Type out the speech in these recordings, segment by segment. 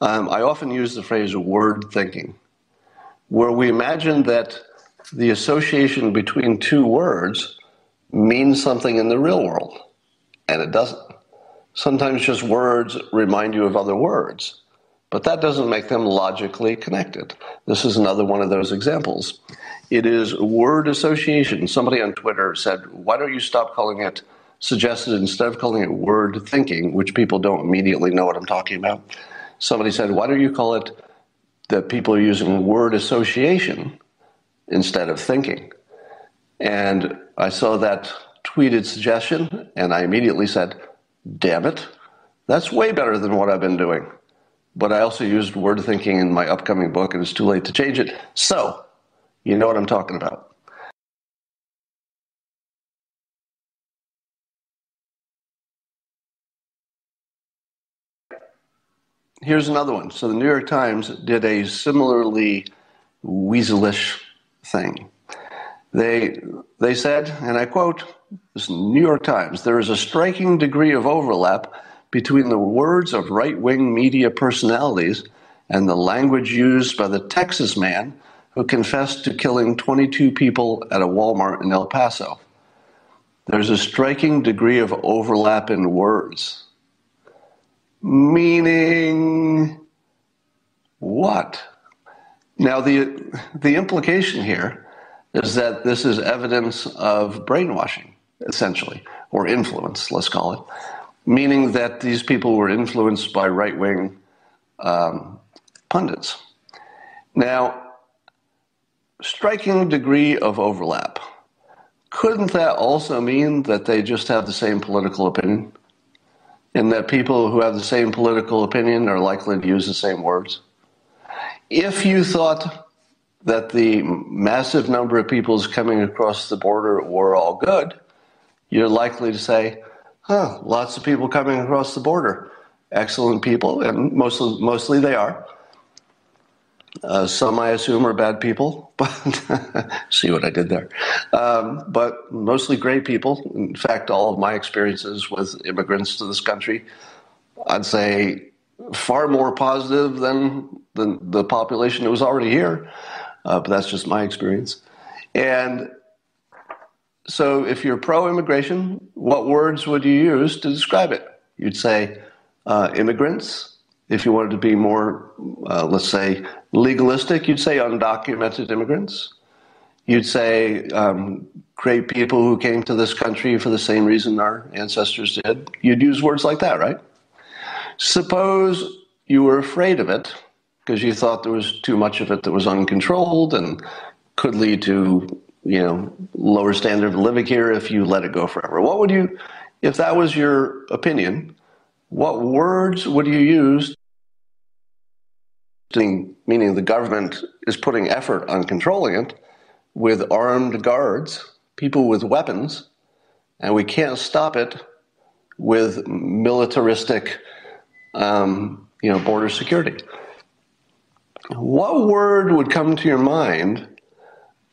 I often use the phrase word thinking, where we imagine that the association between two words means something in the real world, and it doesn't. Sometimes just words remind you of other words, but that doesn't make them logically connected. This is another one of those examples. It is word association. Somebody on Twitter said, why don't you stop calling it, suggested instead of calling it word thinking, which people don't immediately know what I'm talking about, somebody said, why don't you call it that people are using word association instead of thinking? And I saw that tweeted suggestion, and I immediately said, damn it, that's way better than what I've been doing. But I also used word thinking in my upcoming book, and it's too late to change it. So, you know what I'm talking about. Here's another one. So the New York Times did a similarly weaselish thing. They said, and I quote, this is New York Times, there is a striking degree of overlap between the words of right-wing media personalities and the language used by the Texas man who confessed to killing 22 people at a Walmart in El Paso. There's a striking degree of overlap in words. Meaning what? Now, the implication here is that this is evidence of brainwashing, essentially, or influence, let's call it, meaning that these people were influenced by right-wing pundits. Now, striking degree of overlap. Couldn't that also mean that they just have the same political opinion? And that people who have the same political opinion are likely to use the same words? If you thought that the massive number of peoples coming across the border were all good, you're likely to say, lots of people coming across the border. Excellent people, and mostly they are. Some, I assume, are bad people, but see what I did there. But mostly great people. In fact, all of my experiences with immigrants to this country, I'd say far more positive than the population that was already here. But that's just my experience. And so if you're pro-immigration, what words would you use to describe it? You'd say immigrants. If you wanted to be more, let's say, legalistic, you'd say undocumented immigrants. You'd say great people who came to this country for the same reason our ancestors did. You'd use words like that, right? Suppose you were afraid of it because you thought there was too much of it that was uncontrolled and could lead to, lower standard of living here if you let it go forever. What would you, if that was your opinion, what words would you use, meaning the government is putting effort on controlling it with armed guards, people with weapons, and we can't stop it with militaristic, border security? What word would come to your mind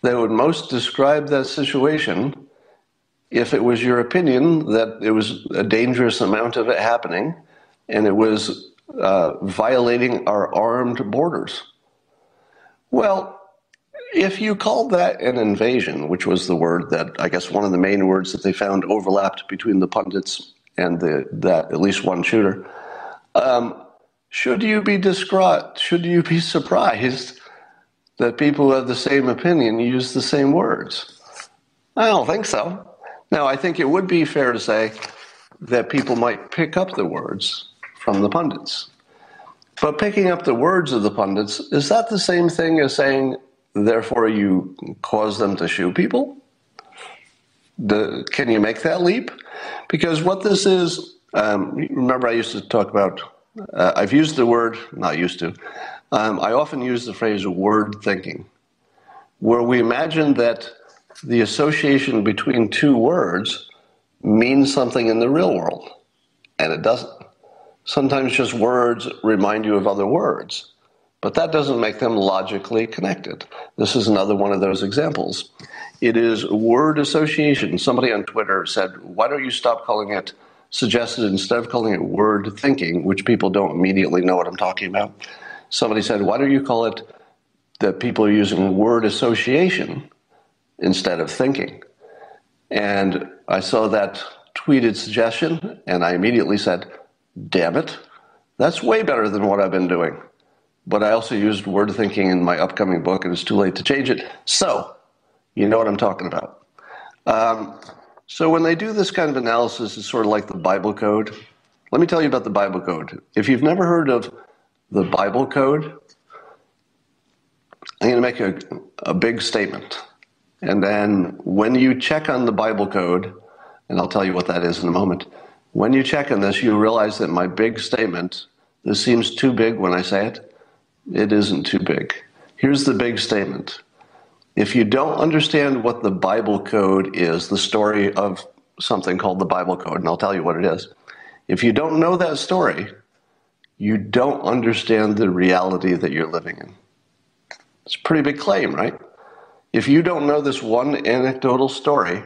that would most describe that situation if it was your opinion that it was a dangerous amount of it happening and it was violating our armed borders? Well, if you called that an invasion, which was the word that, I guess, one of the main words that they found overlapped between the pundits and that at least one shooter, should you be distraught? Should you be surprised that people who have the same opinion use the same words? I don't think so. Now, I think it would be fair to say that people might pick up the words from the pundits. But picking up the words of the pundits, is that the same thing as saying, therefore you cause them to shoot people? Can you make that leap? Because what this is, remember I used to talk about, I've used the word, not used to, I often use the phrase word thinking, where we imagine that the association between two words means something in the real world, and it doesn't. Sometimes just words remind you of other words, but that doesn't make them logically connected. This is another one of those examples. It is word association. Somebody on Twitter said, why don't you stop calling it, suggested instead of calling it word thinking, which people don't immediately know what I'm talking about, somebody said, why don't you call it that people are using word association instead of thinking? And I saw that tweeted suggestion, and I immediately said, damn it, that's way better than what I've been doing. But I also used word thinking in my upcoming book, and it's too late to change it. So, you know what I'm talking about. So when they do this kind of analysis, it's sort of like the Bible code. Let me tell you about the Bible code. If you've never heard of the Bible code, I'm going to make a big statement. And then when you check on the Bible code, and I'll tell you what that is in a moment, when you check on this, you realize that my big statement, this seems too big when I say it. It isn't too big. Here's the big statement. If you don't understand what the Bible code is, the story of something called the Bible code, and I'll tell you what it is. If you don't know that story, you don't understand the reality that you're living in. It's a pretty big claim, right? If you don't know this one anecdotal story,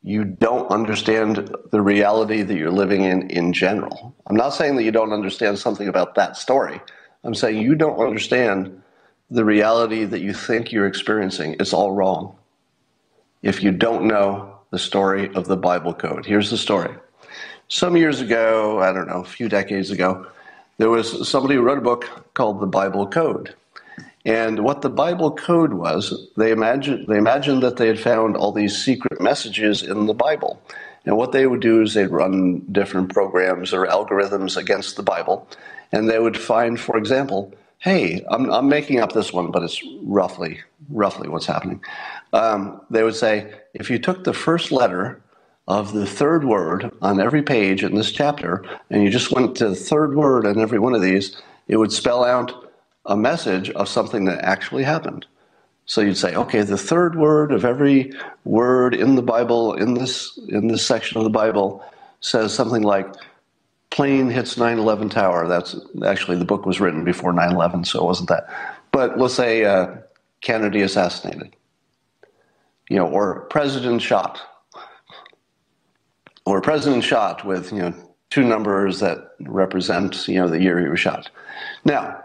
you don't understand the reality that you're living in general. I'm not saying that you don't understand something about that story. I'm saying you don't understand the reality that you think you're experiencing. It's all wrong. If you don't know the story of the Bible code. Here's the story. Some years ago, I don't know, a few decades ago, there was somebody who wrote a book called The Bible Code. And what the Bible code was, they imagined that they had found all these secret messages in the Bible. And what they would do is they'd run different programs or algorithms against the Bible. And they would find, for example, hey, I'm making up this one, but it's roughly what's happening. They would say, if you took the first letter of the third word on every page in this chapter, and you just went to the third word on every one of these, it would spell out a message of something that actually happened. So you'd say, okay, the third word of every word in the Bible, in this section of the Bible, says something like, plane hits 9/11 tower. That's actually, the book was written before 9/11, so it wasn't that. But let's say Kennedy assassinated, or president shot, or president shot with two numbers that represent the year he was shot. Now,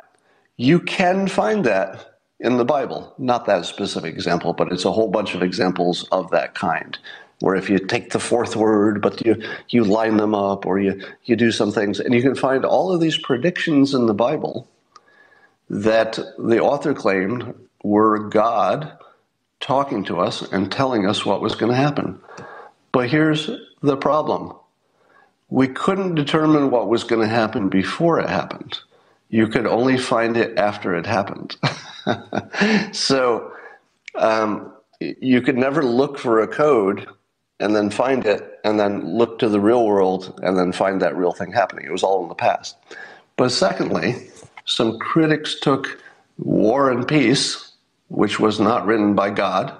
you can find that in the Bible, not that specific example, but it's a whole bunch of examples of that kind, where if you take the fourth word, but you line them up, or you do some things, and you can find all of these predictions in the Bible that the author claimed were God talking to us and telling us what was going to happen. But here's the problem. We couldn't determine what was going to happen before it happened. You could only find it after it happened. So you could never look for a code and then find it, and then look to the real world and then find that real thing happening. It was all in the past. But secondly, some critics took War and Peace, which was not written by God,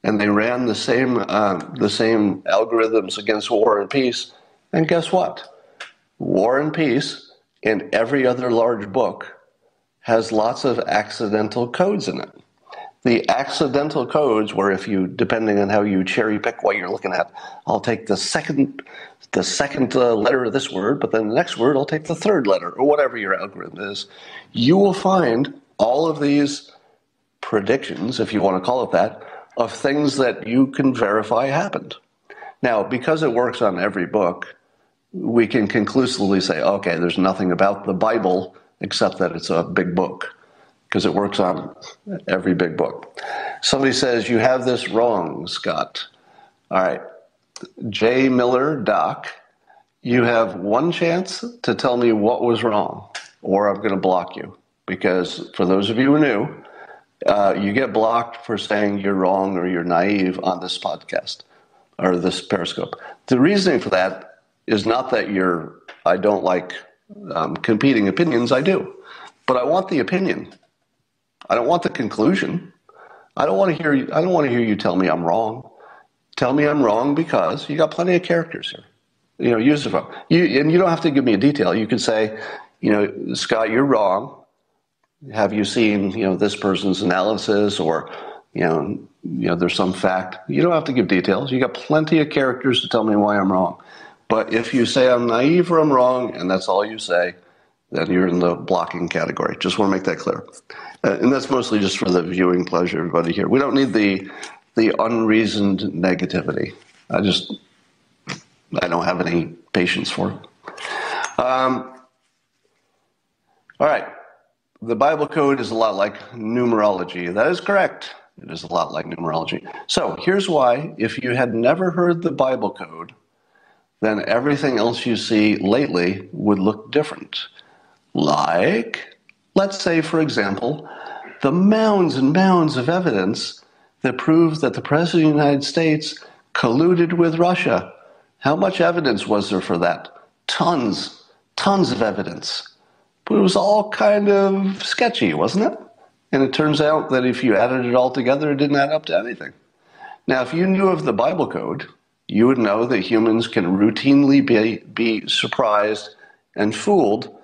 and they ran the same algorithms against War and Peace. And guess what? War and Peace, in every other large book, has lots of accidental codes in it. The accidental codes, where if you, depending on how you cherry pick what you're looking at, I'll take the second letter of this word, but then the next word I'll take the third letter, or whatever your algorithm is. You will find all of these predictions, if you want to call it that, of things that you can verify happened. Now, because it works on every book, we can conclusively say, okay, there's nothing about the Bible except that it's a big book, because it works on every big book. Somebody says, you have this wrong, Scott. All right. J. Miller, Doc, you have one chance to tell me what was wrong, or I'm going to block you. Because for those of you who knew, you get blocked for saying you're wrong or you're naive on this podcast or this Periscope. The reasoning for that is not that I don't like competing opinions. I do. But I want the opinion. I don't want the conclusion. I don't want to hear you tell me I'm wrong. Tell me I'm wrong because you use the phone. And you don't have to give me a detail. You can say, Scott, you're wrong. Have you seen, this person's analysis, or, there's some fact. You don't have to give details. You got plenty of characters to tell me why I'm wrong. But if you say I'm naive or I'm wrong, and that's all you say, then you're in the blocking category. Just want to make that clear. And that's mostly just for the viewing pleasure, everybody here. We don't need the unreasoned negativity. I don't have any patience for it. All right. The Bible code is a lot like numerology. That is correct. It is a lot like numerology. So here's why. If you had never heard the Bible code, then everything else you see lately would look different. Like, let's say, for example, the mounds and mounds of evidence that proves that the President of the United States colluded with Russia. How much evidence was there for that? Tons of evidence. But it was all kind of sketchy, wasn't it? And it turns out that if you added it all together, it didn't add up to anything. Now, if you knew of the Bible code, you would know that humans can routinely be surprised and fooled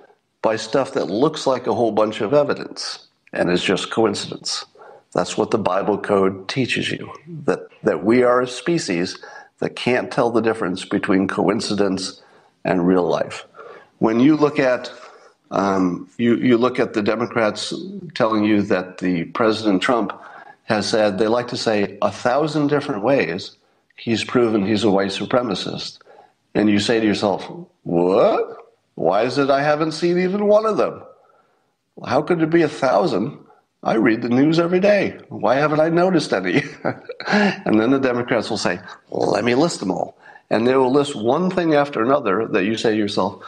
by stuff that looks like a whole bunch of evidence and is just coincidence. That's what the Bible code teaches you, that we are a species that can't tell the difference between coincidence and real life. When you look at you look at the Democrats telling you that the President Trump has said, they like to say 1,000 different ways he's proven he's a white supremacist. And you say to yourself, what? Why is it I haven't seen even one of them? How could it be 1,000? I read the news every day. Why haven't I noticed any? And then the Democrats will say, well, let me list them all. And they will list one thing after another that you say to yourself,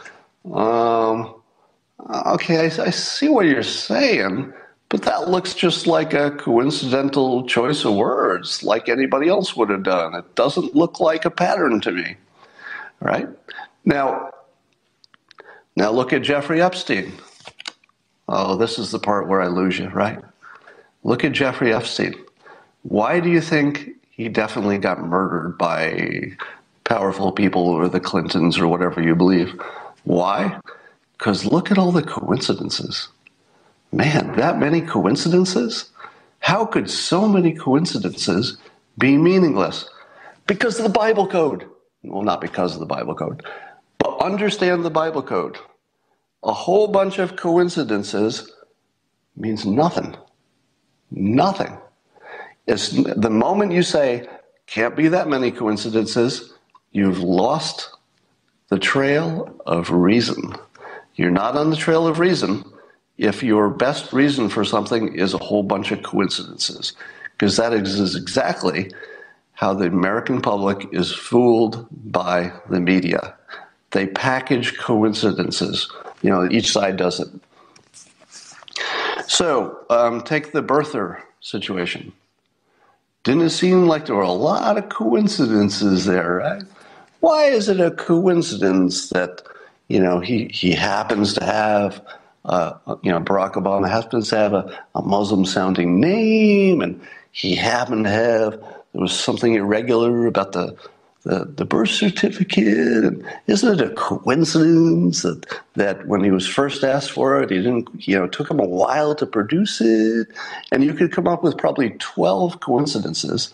okay, I see what you're saying, but that looks just like a coincidental choice of words, like anybody else would have done. It doesn't look like a pattern to me, right? Now look at Jeffrey Epstein. Oh, this is the part where I lose you, right? Look at Jeffrey Epstein. Why do you think he definitely got murdered by powerful people or the Clintons or whatever you believe? Why? Because look at all the coincidences. Man, that many coincidences? How could so many coincidences be meaningless? Because of the Bible code. Well, not because of the Bible code, but understand the Bible code. A whole bunch of coincidences means nothing. Nothing. It's the moment you say, can't be that many coincidences, you've lost the trail of reason. You're not on the trail of reason if your best reason for something is a whole bunch of coincidences, because that is exactly how the American public is fooled by the media. They package coincidences. Each side does it. So, take the birther situation. Didn't it seem like there were a lot of coincidences there, right? Why is it a coincidence that he happens to have, Barack Obama happens to have a Muslim-sounding name, and he happened to have, there was something irregular about the birth certificate. And isn't it a coincidence that when he was first asked for it, he didn't, it took him a while to produce it? And you could come up with probably 12 coincidences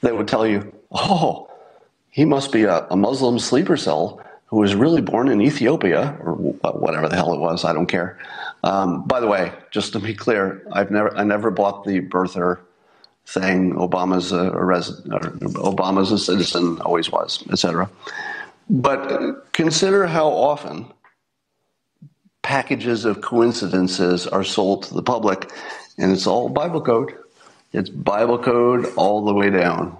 that would tell you, oh, he must be a Muslim sleeper cell who was really born in Ethiopia, or whatever the hell it was. I don't care. By the way, just to be clear, I never bought the birther saying Obama's a citizen, always was, etc. But consider how often packages of coincidences are sold to the public, and it's all Bible code. It's Bible code all the way down.